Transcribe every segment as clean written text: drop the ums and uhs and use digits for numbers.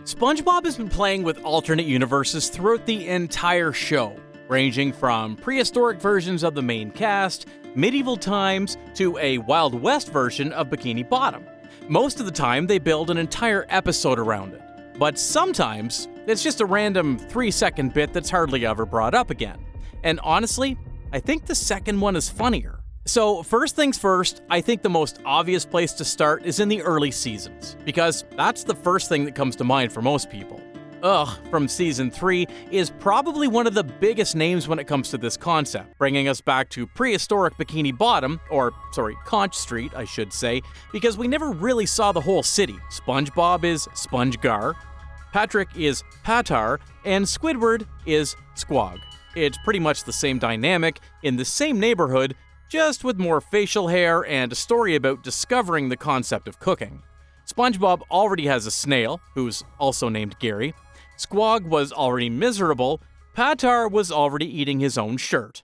SpongeBob has been playing with alternate universes throughout the entire show, ranging from prehistoric versions of the main cast, medieval times, to a Wild West version of Bikini Bottom. Most of the time, they build an entire episode around it. But sometimes, it's just a random 3-second bit that's hardly ever brought up again. And honestly, I think the second one is funnier. So first things first, I think the most obvious place to start is in the early seasons, because that's the first thing that comes to mind for most people. From Season 3 is probably one of the biggest names when it comes to this concept, bringing us back to prehistoric Bikini Bottom, Conch Street, I should say, because we never really saw the whole city. SpongeBob is Spongegar, Patrick is Patar, and Squidward is Squog. It's pretty much the same dynamic in the same neighborhood, just with more facial hair and a story about discovering the concept of cooking. SpongeBob already has a snail, who's also named Gary. Squog was already miserable. Patar was already eating his own shirt.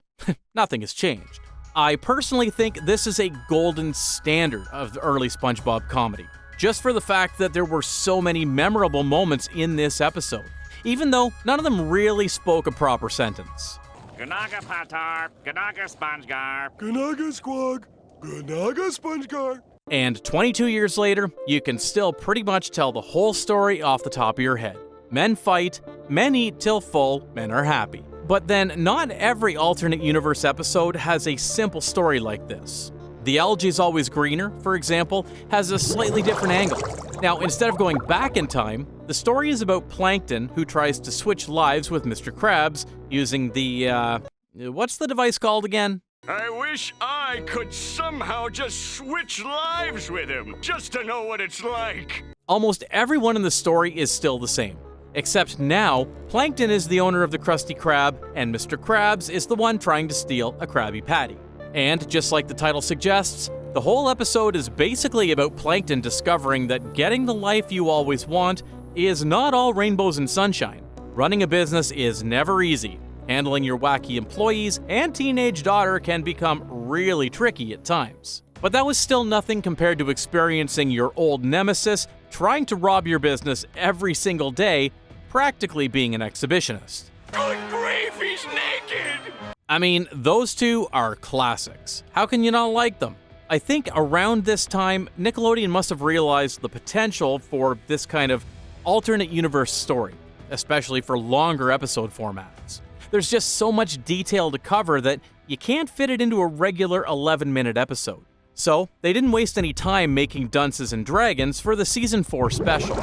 Nothing has changed. I personally think this is a golden standard of the early SpongeBob comedy, just for the fact that there were so many memorable moments in this episode, even though none of them really spoke a proper sentence. Ganaga Patar, Ganaga Spongegar, Ganaga Squog, Ganaga Spongegar. And 22 years later, you can still pretty much tell the whole story off the top of your head. Men fight, men eat till full, men are happy. But then not every alternate universe episode has a simple story like this. The Algae's Always Greener, for example, has a slightly different angle. Now, instead of going back in time, the story is about Plankton, who tries to switch lives with Mr. Krabs using the, what's the device called again? I wish I could somehow just switch lives with him, just to know what it's like. Almost everyone in the story is still the same, except now, Plankton is the owner of the Krusty Krab, and Mr. Krabs is the one trying to steal a Krabby Patty. And just like the title suggests, the whole episode is basically about Plankton discovering that getting the life you always want is not all rainbows and sunshine. Running a business is never easy. Handling your wacky employees and teenage daughter can become really tricky at times. But that was still nothing compared to experiencing your old nemesis trying to rob your business every single day, practically being an exhibitionist. Good grief, he's naked! I mean, those two are classics. How can you not like them? I think around this time, Nickelodeon must have realized the potential for this kind of alternate universe story, especially for longer episode formats. There's just so much detail to cover that you can't fit it into a regular 11-minute episode. So, they didn't waste any time making Dunces and Dragons for the Season 4 special.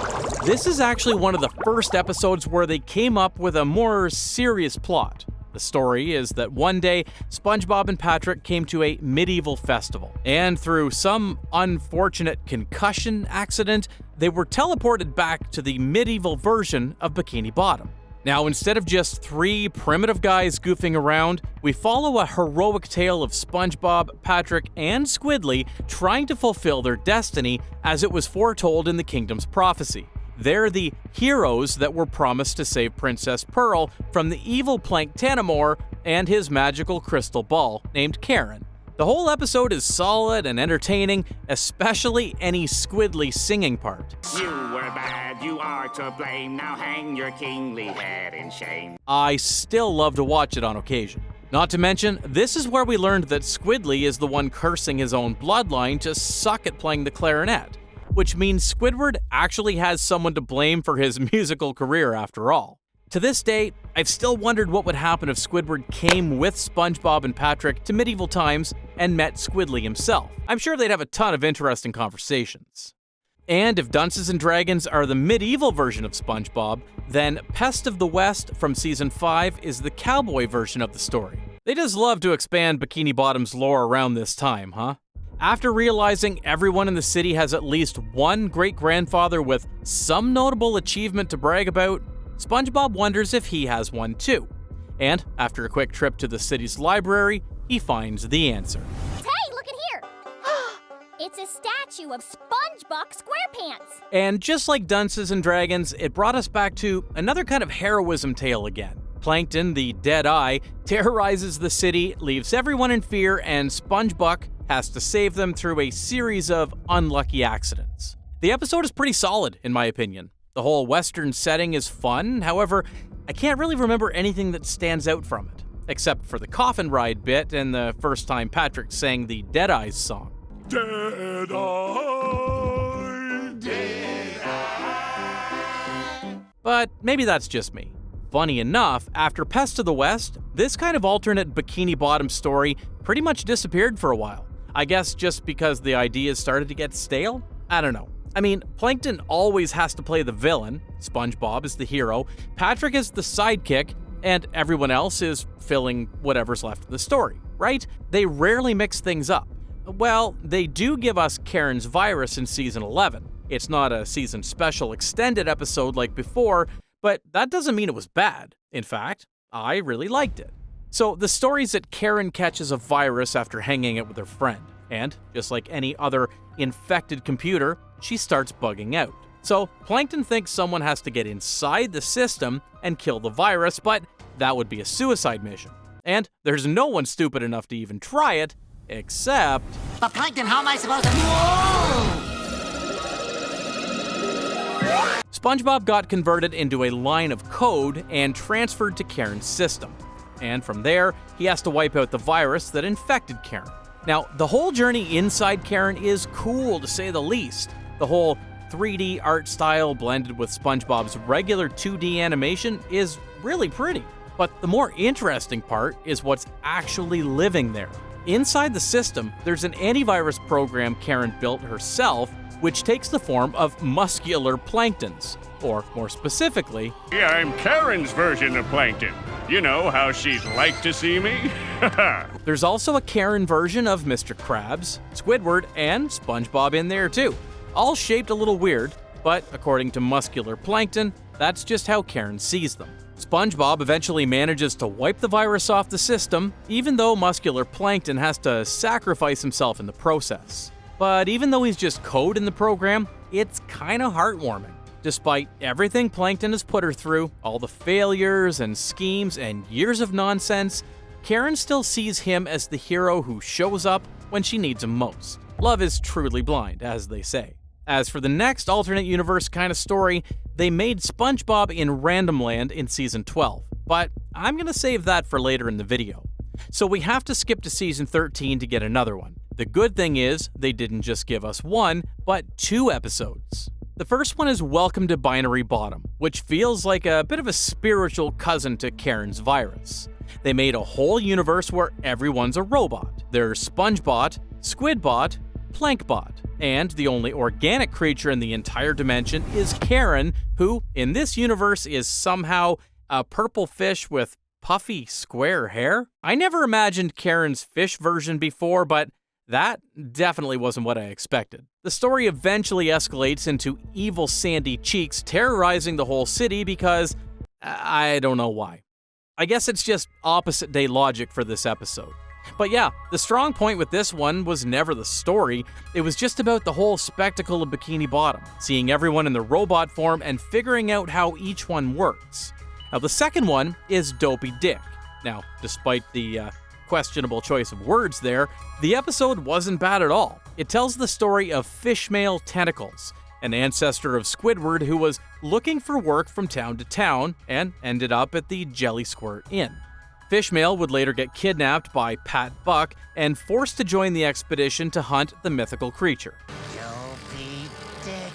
This is actually one of the first episodes where they came up with a more serious plot. The story is that one day, SpongeBob and Patrick came to a medieval festival, and through some unfortunate concussion accident, they were teleported back to the medieval version of Bikini Bottom. Now, instead of just 3 primitive guys goofing around, we follow a heroic tale of SpongeBob, Patrick, and Squidly trying to fulfill their destiny as it was foretold in the kingdom's prophecy. They're the heroes that were promised to save Princess Pearl from the evil Planktanimore and his magical crystal ball named Karen. The whole episode is solid and entertaining, especially any Squidly singing part. You were bad, you are to blame, now hang your kingly head in shame. I still love to watch it on occasion. Not to mention, this is where we learned that Squidly is the one cursing his own bloodline to suck at playing the clarinet, which means Squidward actually has someone to blame for his musical career after all. To this day, I've still wondered what would happen if Squidward came with SpongeBob and Patrick to medieval times and met Squidly himself. I'm sure they'd have a ton of interesting conversations. And if Dunces and Dragons are the medieval version of SpongeBob, then Pest of the West from Season 5 is the cowboy version of the story. They just love to expand Bikini Bottom's lore around this time, huh? After realizing everyone in the city has at least one great-grandfather with some notable achievement to brag about, SpongeBob wonders if he has one too. And after a quick trip to the city's library, he finds the answer. Hey, look at here! It's a statue of SpongeBob SquarePants! And just like Dunces and Dragons, it brought us back to another kind of heroism tale again. Plankton, the dead eye, terrorizes the city, leaves everyone in fear, and SpongeBob has to save them through a series of unlucky accidents. The episode is pretty solid, in my opinion. The whole Western setting is fun, however, I can't really remember anything that stands out from it, except for the coffin ride bit and the first time Patrick sang the Dead Eyes song. Dead eye, dead eye. But maybe that's just me. Funny enough, after Pest of the West, this kind of alternate Bikini Bottom story pretty much disappeared for a while. I guess just because the ideas started to get stale? I don't know. I mean, Plankton always has to play the villain, SpongeBob is the hero, Patrick is the sidekick, and everyone else is filling whatever's left of the story, right? They rarely mix things up. Well, they do give us Karen's virus in season 11. It's not a season special extended episode like before, but that doesn't mean it was bad. In fact, I really liked it. So the story is that Karen catches a virus after hanging out with her friend, and just like any other infected computer, she starts bugging out. So Plankton thinks someone has to get inside the system and kill the virus, but that would be a suicide mission. And there's no one stupid enough to even try it, except... But Plankton, how am I supposed to... Whoa! SpongeBob got converted into a line of code and transferred to Karen's system. And from there, he has to wipe out the virus that infected Karen. Now, the whole journey inside Karen is cool to say the least. The whole 3D art style blended with SpongeBob's regular 2D animation is really pretty. But the more interesting part is what's actually living there. Inside the system, there's an antivirus program Karen built herself, which takes the form of muscular planktons. Or, more specifically... Yeah, I'm Karen's version of Plankton. You know how she'd like to see me? There's also a Karen version of Mr. Krabs, Squidward, and SpongeBob in there too. All shaped a little weird, but according to Muscular Plankton, that's just how Karen sees them. SpongeBob eventually manages to wipe the virus off the system, even though Muscular Plankton has to sacrifice himself in the process. But even though he's just code in the program, it's kinda heartwarming. Despite everything Plankton has put her through, all the failures and schemes and years of nonsense, Karen still sees him as the hero who shows up when she needs him most. Love is truly blind, as they say. As for the next alternate universe kind of story, they made SpongeBob in Random Land in season 12, but I'm gonna save that for later in the video. So we have to skip to season 13 to get another one. The good thing is, they didn't just give us one, but 2 episodes. The first one is Welcome to Binary Bottom, which feels like a bit of a spiritual cousin to Karen's virus. They made a whole universe where everyone's a robot. There's SpongeBot, Squidbot, Plankbot, and the only organic creature in the entire dimension is Karen, who, in this universe, is somehow a purple fish with puffy, square hair. I never imagined Karen's fish version before, but that definitely wasn't what I expected. The story eventually escalates into evil Sandy Cheeks terrorizing the whole city because I don't know why. I guess it's just opposite day logic for this episode. But yeah, the strong point with this one was never the story, it was just about the whole spectacle of Bikini Bottom, seeing everyone in the robot form and figuring out how each one works. Now the second one is Dopey Dick. Now, despite the questionable choice of words there, the episode wasn't bad at all. It tells the story of Fishmail Tentacles, an ancestor of Squidward who was looking for work from town to town and ended up at the Jelly Squirt Inn. Fishmail would later get kidnapped by Pat Buck and forced to join the expedition to hunt the mythical creature. Dopey Dick.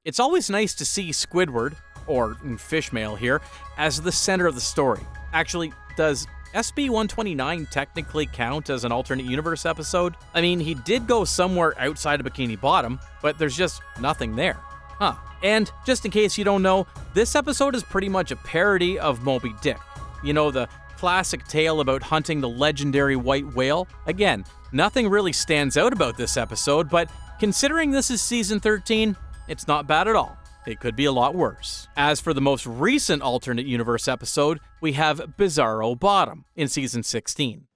It's always nice to see Squidward, or Fishmail here, as the center of the story. Actually, does SB-129 technically count as an alternate universe episode? I mean, he did go somewhere outside of Bikini Bottom, but there's just nothing there. Huh. And just in case you don't know, this episode is pretty much a parody of Moby Dick. You know, the classic tale about hunting the legendary white whale? Again, nothing really stands out about this episode, but considering this is season 13, it's not bad at all. It could be a lot worse. As for the most recent alternate universe episode, we have Bizarro Bottom in season 16.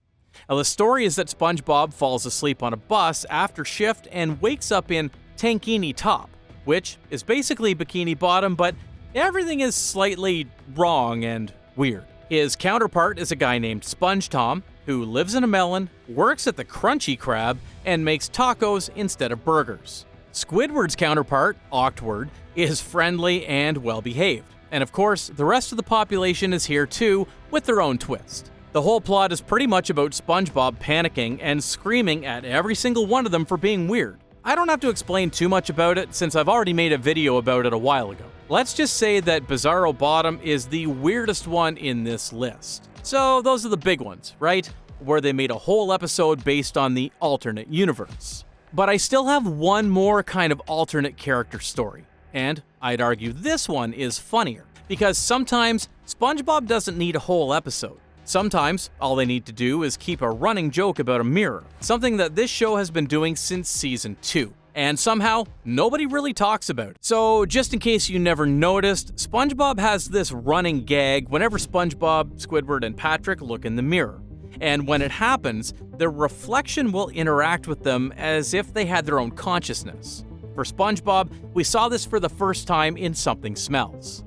Now, the story is that SpongeBob falls asleep on a bus after shift and wakes up in Tankini Top, which is basically Bikini Bottom, but everything is slightly wrong and weird. His counterpart is a guy named Sponge Tom, who lives in a melon, works at the Crunchy Crab, and makes tacos instead of burgers. Squidward's counterpart, Octward, is friendly and well-behaved. And of course, the rest of the population is here too, with their own twist. The whole plot is pretty much about SpongeBob panicking and screaming at every single one of them for being weird. I don't have to explain too much about it since I've already made a video about it a while ago. Let's just say that Bizarro Bottom is the weirdest one in this list. So those are the big ones, right? Where they made a whole episode based on the alternate universe. But I still have one more kind of alternate character story. And I'd argue this one is funnier, because sometimes SpongeBob doesn't need a whole episode. Sometimes all they need to do is keep a running joke about a mirror, something that this show has been doing since season 2. And somehow, nobody really talks about it. So just in case you never noticed, SpongeBob has this running gag whenever SpongeBob, Squidward, and Patrick look in the mirror. And when it happens, their reflection will interact with them as if they had their own consciousness. For SpongeBob, we saw this for the first time in Something Smells.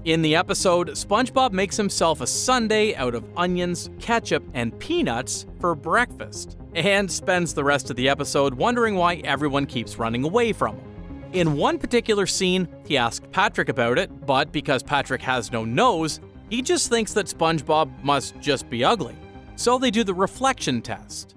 In the episode, SpongeBob makes himself a sundae out of onions, ketchup, and peanuts for breakfast, and spends the rest of the episode wondering why everyone keeps running away from him. In one particular scene, he asked Patrick about it, but because Patrick has no nose, he just thinks that SpongeBob must just be ugly. So they do the reflection test.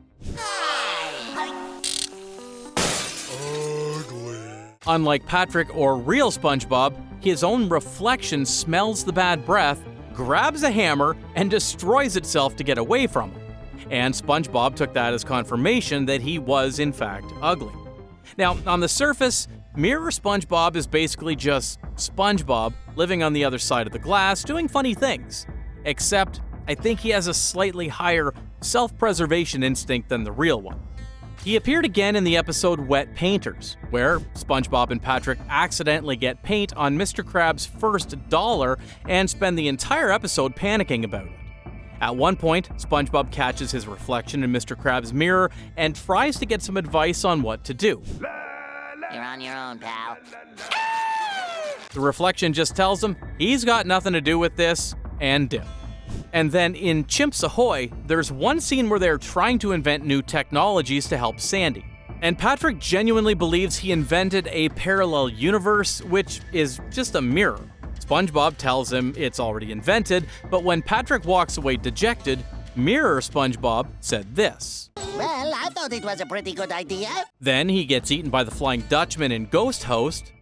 Unlike Patrick or real SpongeBob, his own reflection smells the bad breath, grabs a hammer, and destroys itself to get away from him. And SpongeBob took that as confirmation that he was, in fact, ugly. Now, on the surface, Mirror SpongeBob is basically just SpongeBob living on the other side of the glass doing funny things. Except, I think he has a slightly higher self-preservation instinct than the real one. He appeared again in the episode Wet Painters, where SpongeBob and Patrick accidentally get paint on Mr. Krabs' first dollar and spend the entire episode panicking about it. At one point, SpongeBob catches his reflection in Mr. Krabs' mirror and tries to get some advice on what to do. You're on your own, pal. The reflection just tells him he's got nothing to do with this, and dip. And then in Chimps Ahoy, there's one scene where they're trying to invent new technologies to help Sandy. And Patrick genuinely believes he invented a parallel universe, which is just a mirror. SpongeBob tells him it's already invented, but when Patrick walks away dejected, Mirror SpongeBob said this. Well, I thought it was a pretty good idea. Then he gets eaten by the Flying Dutchman in Ghost Host.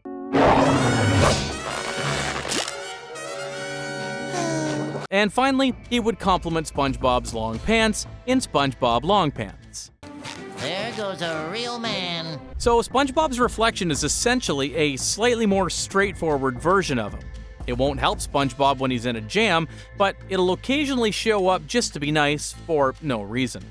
And finally, he would compliment SpongeBob's long pants in SpongeBob Long Pants. There goes a real man. So SpongeBob's reflection is essentially a slightly more straightforward version of him. It won't help SpongeBob when he's in a jam, but it'll occasionally show up just to be nice for no reason.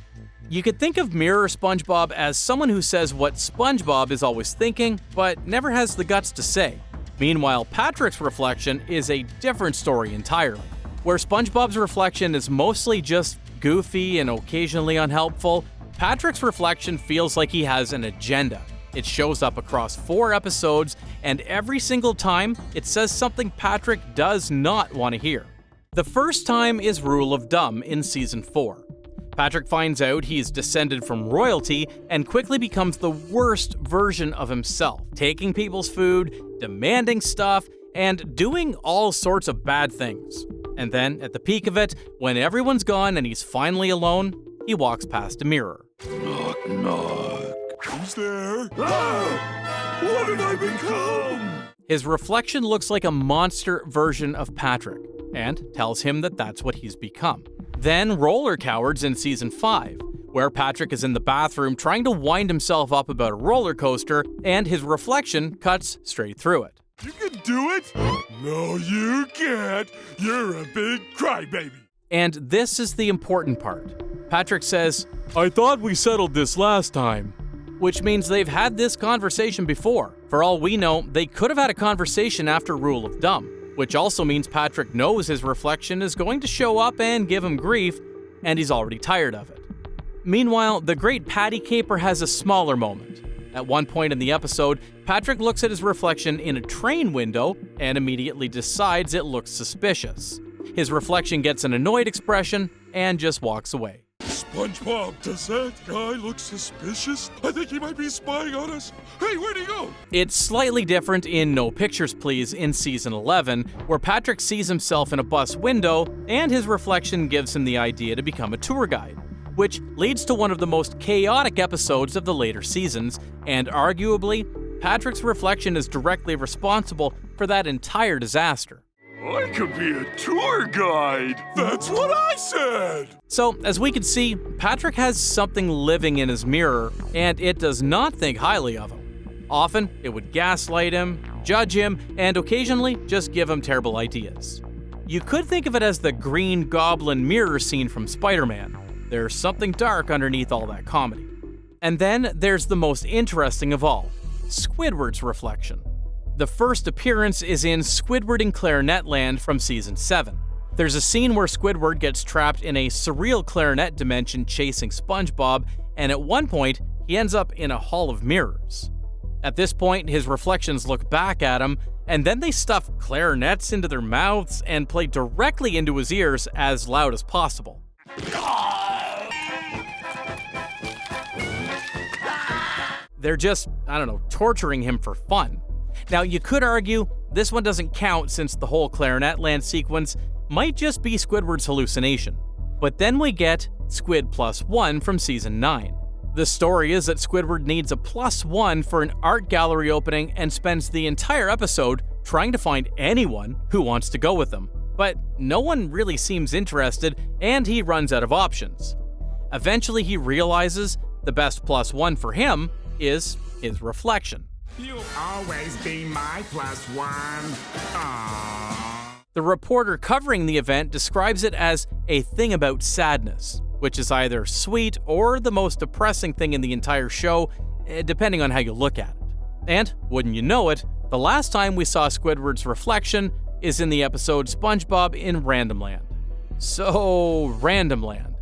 You could think of Mirror SpongeBob as someone who says what SpongeBob is always thinking, but never has the guts to say. Meanwhile, Patrick's reflection is a different story entirely, where SpongeBob's reflection is mostly just goofy and occasionally unhelpful. Patrick's reflection feels like he has an agenda. It shows up across 4 episodes, and every single time, it says something Patrick does not want to hear. The first time is Rule of Dumb in Season 4. Patrick finds out he's descended from royalty and quickly becomes the worst version of himself, taking people's food, demanding stuff, and doing all sorts of bad things. And then, at the peak of it, when everyone's gone and he's finally alone, he walks past a mirror. Knock, knock. Who's there? Ah! What did I become? His reflection looks like a monster version of Patrick, and tells him that that's what he's become. Then Roller Cowards in Season 5, where Patrick is in the bathroom trying to wind himself up about a roller coaster, and his reflection cuts straight through it. You can do it? No, you can't. You're a big crybaby. And this is the important part. Patrick says, "I thought we settled this last time," which means they've had this conversation before. For all we know, they could have had a conversation after Rule of Dumb, which also means Patrick knows his reflection is going to show up and give him grief, and he's already tired of it. Meanwhile, the Great Patty Caper has a smaller moment. At one point in the episode, Patrick looks at his reflection in a train window and immediately decides it looks suspicious. His reflection gets an annoyed expression and just walks away. SpongeBob, does that guy look suspicious? I think he might be spying on us. Hey, where'd he go? It's slightly different in No Pictures Please in Season 11, where Patrick sees himself in a bus window and his reflection gives him the idea to become a tour guide, which leads to one of the most chaotic episodes of the later seasons, and arguably, Patrick's reflection is directly responsible for that entire disaster. I could be a tour guide. That's what I said. So, as we can see, Patrick has something living in his mirror, and it does not think highly of him. Often, it would gaslight him, judge him, and occasionally just give him terrible ideas. You could think of it as the Green Goblin mirror scene from Spider-Man. There's something dark underneath all that comedy. And then there's the most interesting of all, Squidward's reflection. The first appearance is in Squidward in Clarinet Land from Season 7. There's a scene where Squidward gets trapped in a surreal clarinet dimension chasing SpongeBob, and at one point, he ends up in a hall of mirrors. At this point, his reflections look back at him, and then they stuff clarinets into their mouths and play directly into his ears as loud as possible. They're just, torturing him for fun. Now, you could argue this one doesn't count since the whole Clarinet Land sequence might just be Squidward's hallucination. But then we get Squid Plus One from Season 9. The story is that Squidward needs a +1 for an art gallery opening and spends the entire episode trying to find anyone who wants to go with him. But no one really seems interested, and he runs out of options. Eventually, he realizes the best +1 for him is his reflection. You'll always be my +1. Aww. The reporter covering the event describes it as a thing about sadness, which is either sweet or the most depressing thing in the entire show, depending on how you look at it. And, wouldn't you know it, the last time we saw Squidward's reflection is in the episode SpongeBob in Random Land. So, Random Land.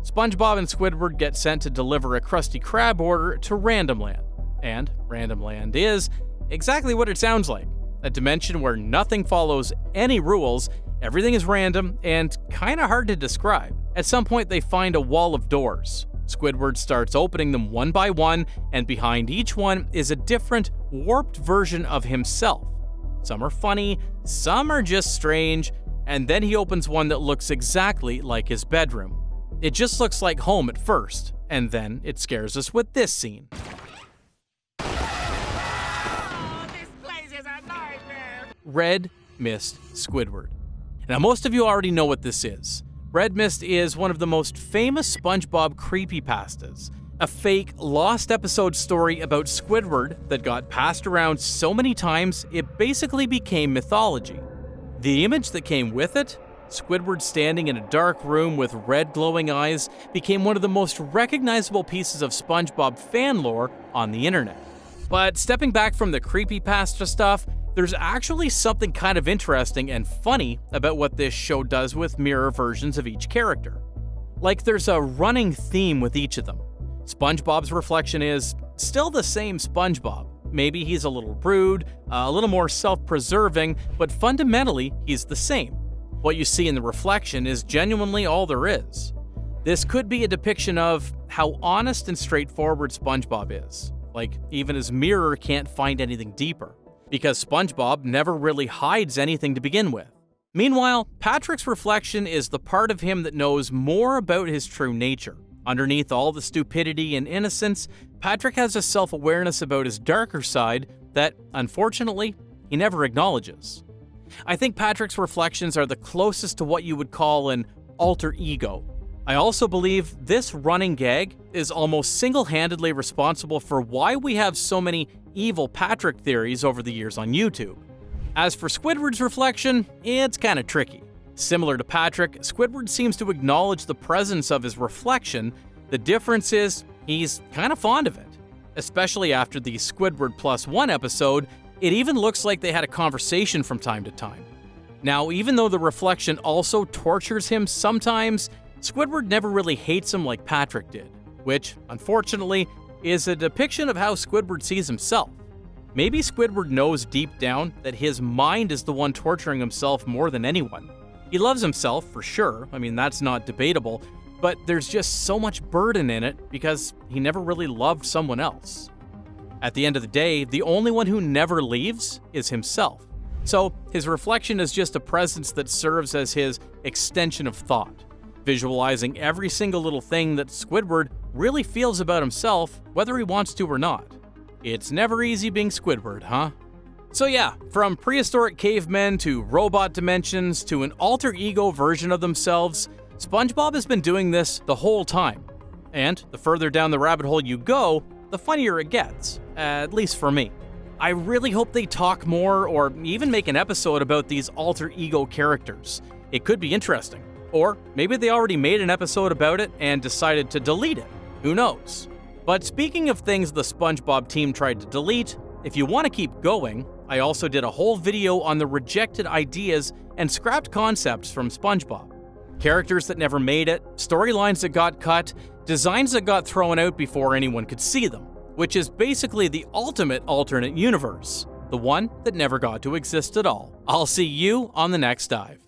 SpongeBob and Squidward get sent to deliver a Krusty Krab order to Random Land. And Random Land is exactly what it sounds like. A dimension where nothing follows any rules, everything is random, and kinda hard to describe. At some point they find a wall of doors. Squidward starts opening them one by one, and behind each one is a different, warped version of himself. Some are funny, some are just strange, and then he opens one that looks exactly like his bedroom. It just looks like home at first, and then it scares us with this scene. Red Mist Squidward. Now, most of you already know what this is. Red Mist is one of the most famous SpongeBob creepypastas, a fake, lost episode story about Squidward that got passed around so many times it basically became mythology. The image that came with it, Squidward standing in a dark room with red glowing eyes, became one of the most recognizable pieces of SpongeBob fan lore on the internet. But stepping back from the creepypasta stuff, there's actually something kind of interesting and funny about what this show does with mirror versions of each character. Like, there's a running theme with each of them. SpongeBob's reflection is still the same SpongeBob. Maybe he's a little rude, a little more self-preserving, but fundamentally, he's the same. What you see in the reflection is genuinely all there is. This could be a depiction of how honest and straightforward SpongeBob is. Like, even his mirror can't find anything deeper, because SpongeBob never really hides anything to begin with. Meanwhile, Patrick's reflection is the part of him that knows more about his true nature. Underneath all the stupidity and innocence, Patrick has a self-awareness about his darker side that, unfortunately, he never acknowledges. I think Patrick's reflections are the closest to what you would call an alter ego. I also believe this running gag is almost single-handedly responsible for why we have so many evil Patrick theories over the years on YouTube. As for Squidward's reflection, it's kinda tricky. Similar to Patrick, Squidward seems to acknowledge the presence of his reflection. The difference is he's kinda fond of it. Especially after the Squidward +1 episode, it even looks like they had a conversation from time to time. Now, even though the reflection also tortures him sometimes, Squidward never really hates him like Patrick did, which, unfortunately, is a depiction of how Squidward sees himself. Maybe Squidward knows deep down that his mind is the one torturing himself more than anyone. He loves himself, for sure, I mean, that's not debatable, but there's just so much burden in it because he never really loved someone else. At the end of the day, the only one who never leaves is himself. So his reflection is just a presence that serves as his extension of thought, visualizing every single little thing that Squidward really feels about himself, whether he wants to or not. It's never easy being Squidward, huh? So yeah, from prehistoric cavemen to robot dimensions to an alter ego version of themselves, SpongeBob has been doing this the whole time. And the further down the rabbit hole you go, the funnier it gets, at least for me. I really hope they talk more or even make an episode about these alter ego characters. It could be interesting. Or maybe they already made an episode about it and decided to delete it. Who knows? But speaking of things the SpongeBob team tried to delete, if you want to keep going, I also did a whole video on the rejected ideas and scrapped concepts from SpongeBob. Characters that never made it, storylines that got cut, designs that got thrown out before anyone could see them, which is basically the ultimate alternate universe, the one that never got to exist at all. I'll see you on the next dive.